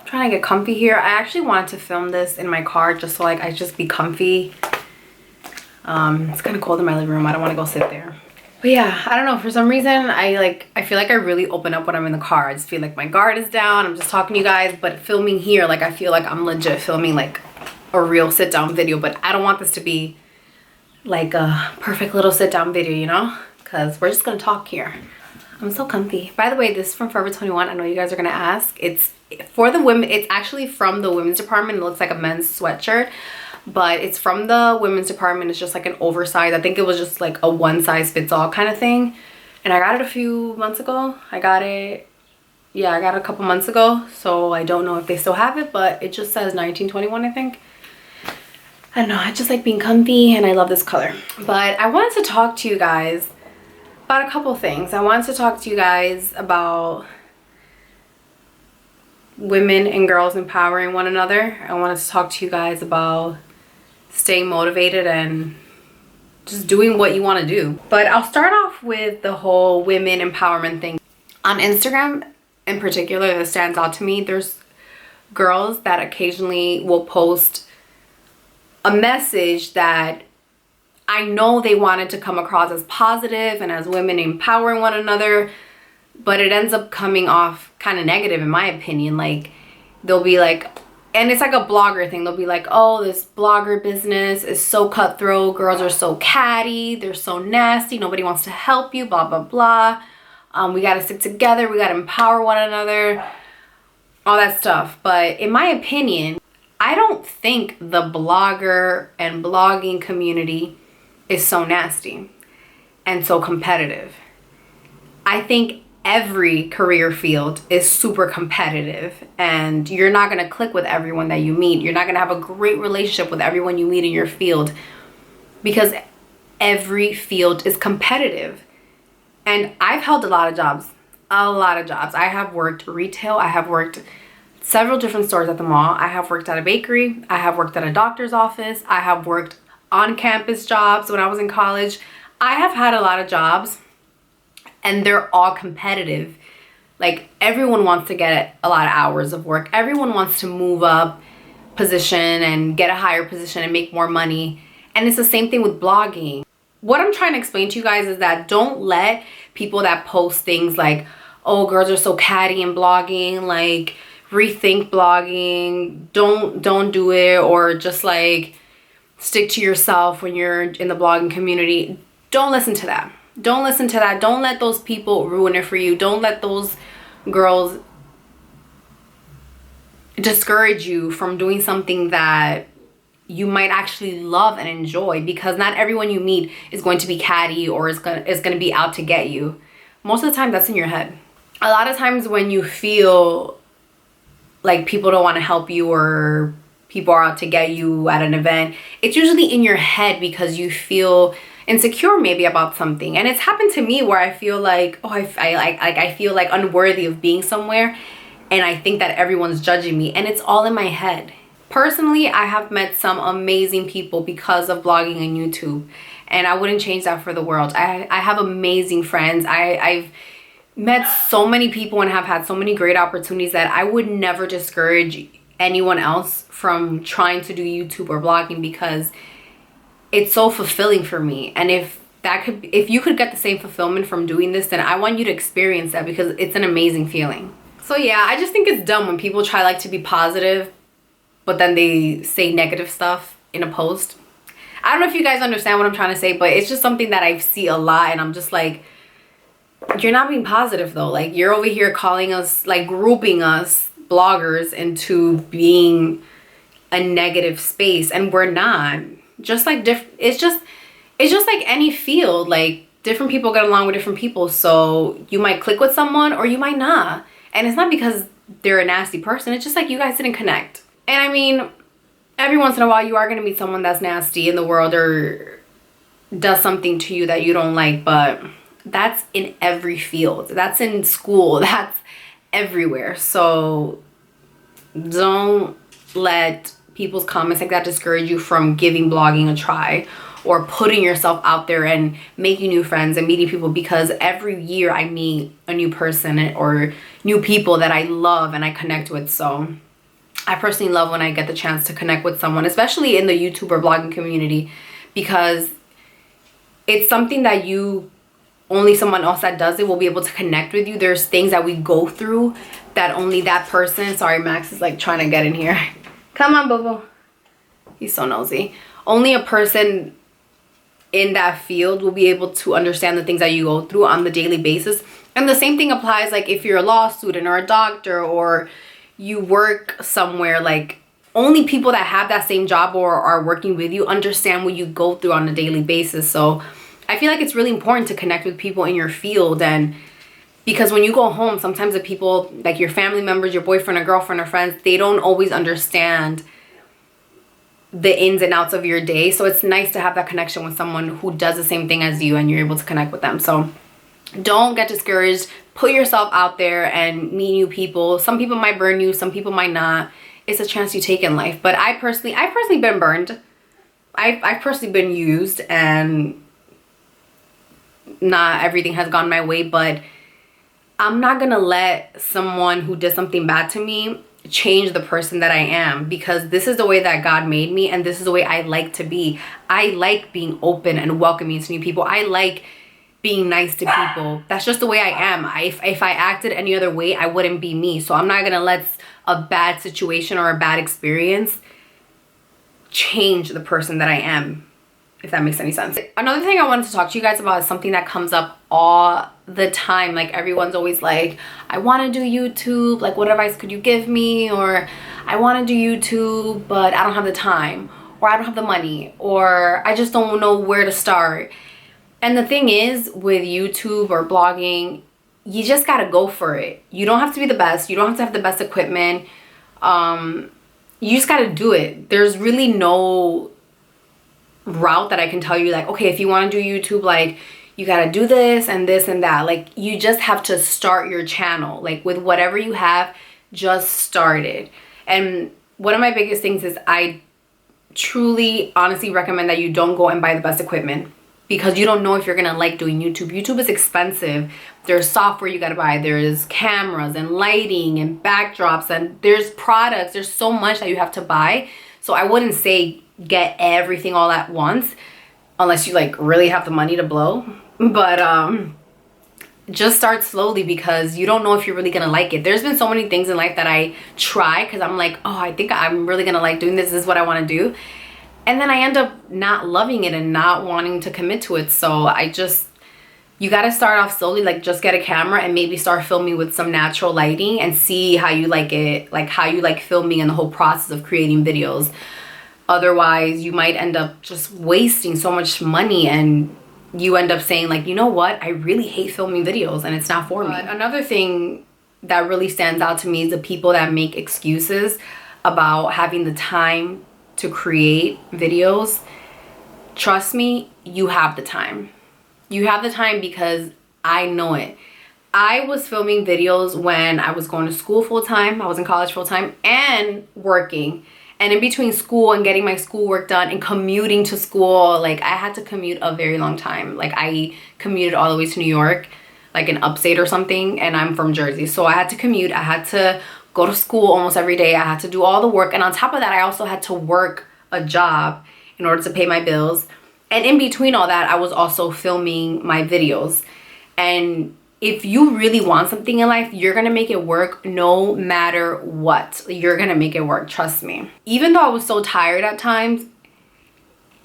I'm trying to get comfy here. I actually wanted to film this in my car just so like I just be comfy. It's kind of cold in my living room. I don't want to go sit there. But yeah, I don't know. For some reason, I feel like I really open up when I'm in the car. I just feel like my guard is down. I'm just talking to you guys. But filming here, like I feel like I'm legit filming like a real sit down video. But I don't want this to be like a perfect little sit down video, you know? Because we're just going to talk here. I'm so comfy. By the way, this is from Forever 21. I know you guys are going to ask. It's for the women. It's actually from the women's department. It looks like a men's sweatshirt. But it's from the women's department. It's just like an oversized. I think it was just like a one size fits all kind of thing. And I got it a few months ago. I got it a couple months ago. So I don't know if they still have it, but it just says 1921, I think. I don't know. I just like being comfy and I love this color. But I wanted to talk to you guys about a couple things. I wanted to talk to you guys about women and girls empowering one another. I wanted to talk to you guys about staying motivated and just doing what you want to do. But I'll start off with the whole women empowerment thing. On Instagram in particular, that stands out to me. There's girls that occasionally will post a message that I know they wanted to come across as positive and as women empowering one another, but it ends up coming off kind of negative in my opinion. Like they'll be like, and it's like a blogger thing. They'll be like, oh, this blogger business is so cutthroat. Girls are so catty. They're so nasty. Nobody wants to help you, blah, blah, blah. We got to stick together. We got to empower one another. All that stuff. But in my opinion, I don't think the blogger and blogging community is so nasty and so competitive. I think every career field is super competitive and you're not going to click with everyone that you meet. You're not going to have a great relationship with everyone you meet in your field because every field is competitive. And I've held a lot of jobs. I have worked retail. I have worked several different stores at the mall. I have worked at a bakery. I have worked at a doctor's office. I have worked on campus jobs when I was in college. I have had a lot of jobs. And they're all competitive. Like everyone wants to get a lot of hours of work. Everyone wants to move up position and get a higher position and make more money. And it's the same thing with blogging. What I'm trying to explain to you guys is that don't let people that post things like, oh, girls are so catty in blogging, like rethink blogging, don't do it, or just like stick to yourself when you're in the blogging community. Don't listen to that. Don't listen to that. Don't let those people ruin it for you. Don't let those girls discourage you from doing something that you might actually love and enjoy, because not everyone you meet is going to be catty or is going to be out to get you. Most of the time that's in your head. A lot of times when you feel like people don't want to help you or people are out to get you at an event, it's usually in your head because you feel insecure maybe about something. And it's happened to me where I feel like, oh, I feel like unworthy of being somewhere, and I think that everyone's judging me, and it's all in my head. Personally, I have met some amazing people because of blogging and YouTube, and I wouldn't change that for the world. I have amazing friends. I've met so many people and have had so many great opportunities that I would never discourage anyone else from trying to do YouTube or blogging, because it's so fulfilling for me. And if you could get the same fulfillment from doing this, then I want you to experience that, because it's an amazing feeling. So yeah, I just think it's dumb when people try like to be positive, but then they say negative stuff in a post. I don't know if you guys understand what I'm trying to say, but it's just something that I see a lot, and I'm just like, you're not being positive though. Like you're over here calling us, like grouping us bloggers into being a negative space, and we're not. Just like it's just like any field. Like different people get along with different people, so you might click with someone or you might not, and it's not because they're a nasty person. It's just like you guys didn't connect. And I mean, every once in a while you are going to meet someone that's nasty in the world or does something to you that you don't like, but that's in every field. That's in school. That's everywhere. So don't let people's comments like that discourage you from giving blogging a try or putting yourself out there and making new friends and meeting people, because every year I meet a new person or new people that I love and I connect with. So I personally love when I get the chance to connect with someone, especially in the YouTube or blogging community, because it's something that only someone else that does it will be able to connect with you. There's things that we go through that only that person, sorry, Max is like trying to get in here. Come on, Bobo. He's so nosy. Only a person in that field will be able to understand the things that you go through on the daily basis. And the same thing applies like if you're a law student or a doctor or you work somewhere, like only people that have that same job or are working with you understand what you go through on a daily basis. So I feel like it's really important to connect with people in your field, and because when you go home, sometimes the people, like your family members, your boyfriend or girlfriend or friends, they don't always understand the ins and outs of your day. So it's nice to have that connection with someone who does the same thing as you and you're able to connect with them. So don't get discouraged. Put yourself out there and meet new people. Some people might burn you, some people might not. It's a chance you take in life. But I've personally been burned. I've personally been used, and not everything has gone my way, but I'm not gonna let someone who did something bad to me change the person that I am, because this is the way that God made me and this is the way I like to be. I like being open and welcoming to new people. I like being nice to people. That's just the way I am. If I acted any other way, I wouldn't be me. So I'm not gonna let a bad situation or a bad experience change the person that I am, if that makes any sense. Another thing I wanted to talk to you guys about is something that comes up all the time. Like everyone's always like, I want to do YouTube, like what advice could you give me? Or I want to do YouTube but I don't have the time, or I don't have the money, or I just don't know where to start. And the thing is, with YouTube or blogging, you just gotta go for it. You don't have to be the best, you don't have to have the best equipment, you just gotta do it. There's really no route that I can tell you like, okay, if you want to do YouTube, like you gotta do this and this and that. Like you just have to start your channel, like with whatever you have, just start it. And one of my biggest things is I truly honestly recommend that you don't go and buy the best equipment, because you don't know if you're gonna like doing YouTube. YouTube is expensive. There's software you gotta buy, there's cameras and lighting and backdrops, and there's products, there's so much that you have to buy. So I wouldn't say get everything all at once unless you like really have the money to blow, but just start slowly, because you don't know if you're really gonna like it. There's been so many things in life that I try because I'm like, oh, I think I'm really gonna like doing this, this is what I want to do, and then I end up not loving it and not wanting to commit to it. So you got to start off slowly, like just get a camera and maybe start filming with some natural lighting and see how you like it, like how you like filming and the whole process of creating videos. Otherwise, you might end up just wasting so much money and you end up saying like, you know what, I really hate filming videos and it's not for me. Another thing that really stands out to me is the people that make excuses about having the time to create videos. Trust me, you have the time. You have the time, because I know it. I was filming videos when I was going to school full-time, I was in college full-time, and working. And in between school and getting my schoolwork done and commuting to school, like I had to commute a very long time. Like I commuted all the way to New York, like in upstate or something, and I'm from Jersey. So I had to commute, I had to go to school almost every day, I had to do all the work, and on top of that I also had to work a job in order to pay my bills. And in between all that, I was also filming my videos. And if you really want something in life, you're gonna make it work no matter what. You're gonna make it work, trust me. Even though I was so tired at times,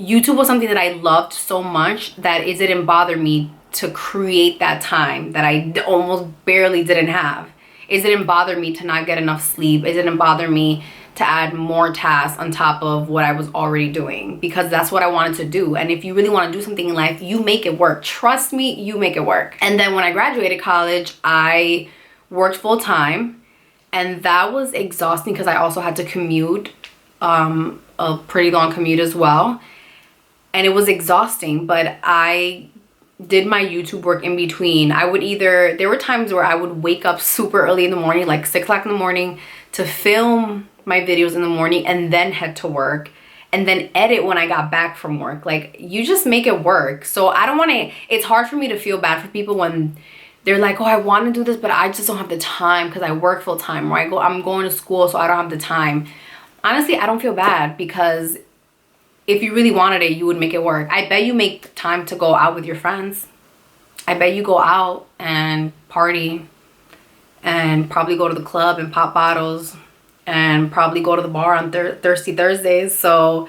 YouTube was something that I loved so much that it didn't bother me to create that time that I almost barely didn't have. It didn't bother me to not get enough sleep. It didn't bother me to add more tasks on top of what I was already doing, because that's what I wanted to do. And if you really want to do something in life, you make it work. Trust me, you make it work. And then when I graduated college, I worked full-time, and that was exhausting because I also had to commute, a pretty long commute as well. And it was exhausting, but I did my YouTube work in between. There were times where I would wake up super early in the morning, like 6 o'clock in the morning, to film my videos in the morning and then head to work and then edit when I got back from work. Like you just make it work. So I don't want to, it's hard for me to feel bad for people when they're like, oh, I want to do this, but I just don't have the time because I work full time, or I'm going to school, so I don't have the time. Honestly, I don't feel bad, because if you really wanted it, you would make it work. I bet you make time to go out with your friends. I bet you go out and party and probably go to the club and pop bottles and probably go to the bar on Thirsty Thursdays. So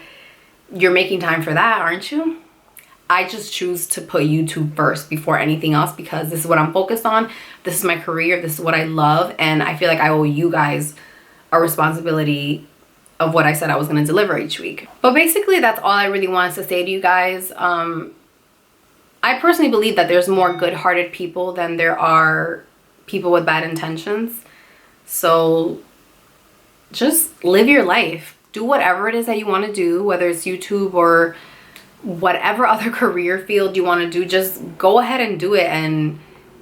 you're making time for that, aren't you? I just choose to put YouTube first before anything else, because this is what I'm focused on. This is my career. This is what I love. And I feel like I owe you guys a responsibility of what I said I was going to deliver each week. But basically, that's all I really wanted to say to you guys. I personally believe that there's more good-hearted people than there are people with bad intentions. So just live your life. Do whatever it is that you want to do, whether it's YouTube or whatever other career field you want to do. Just go ahead and do it and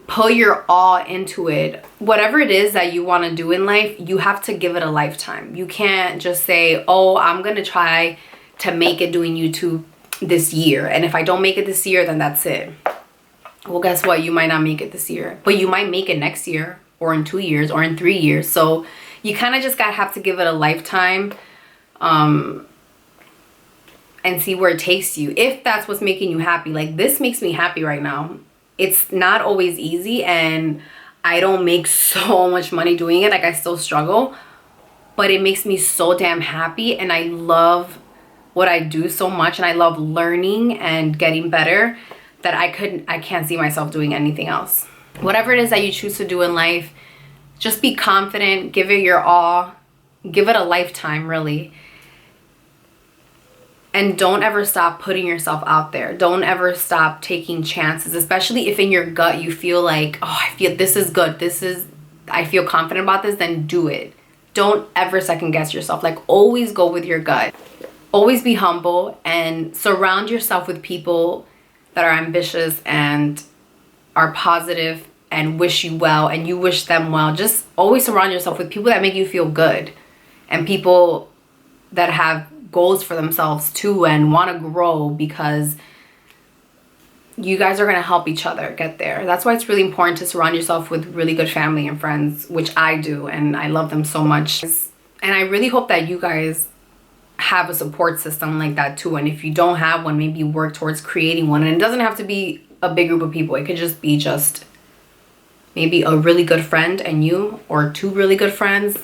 put your all into it. Whatever it is that you want to do in life, you have to give it a lifetime. You can't just say, oh, I'm going to try to make it doing YouTube this year, and if I don't make it this year, then that's it. Well, guess what? You might not make it this year, but you might make it next year, or in 2 years, or in 3 years. So you kind of just gotta have to give it a lifetime, and see where it takes you, if that's what's making you happy. Like, this makes me happy right now. It's not always easy, and I don't make so much money doing it. Like, I still struggle, but it makes me so damn happy, and I love what I do so much, and I love learning and getting better, that I can't see myself doing anything else. Whatever it is that you choose to do in life, just be confident, give it your all, give it a lifetime, really. And don't ever stop putting yourself out there. Don't ever stop taking chances, especially if in your gut you feel like, oh, I feel this is good, I feel confident about this, then do it. Don't ever second guess yourself. Like, always go with your gut. Always be humble, and surround yourself with people that are ambitious and are positive and wish you well, and you wish them well. Just always surround yourself with people that make you feel good, and people that have goals for themselves too and want to grow, because you guys are going to help each other get there. That's why it's really important to surround yourself with really good family and friends, which I do, and I love them so much. And I really hope that you guys have a support system like that too, and if you don't have one, maybe work towards creating one. And it doesn't have to be a big group of people. It could just be maybe a really good friend and you, or 2 really good friends.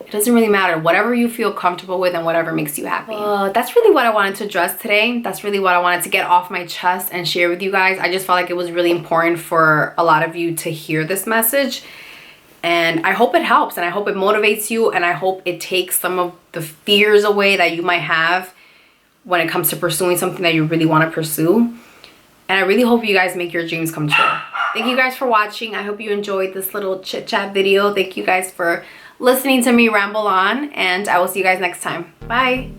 It doesn't really matter. Whatever you feel comfortable with and whatever makes you happy. That's really what I wanted to address today. That's really what I wanted to get off my chest and share with you guys. I just felt like it was really important for a lot of you to hear this message. And I hope it helps, and I hope it motivates you, and I hope it takes some of the fears away that you might have when it comes to pursuing something that you really want to pursue. And I really hope you guys make your dreams come true. Thank you guys for watching. I hope you enjoyed this little chit chat video. Thank you guys for listening to me ramble on, and I will see you guys next time. Bye.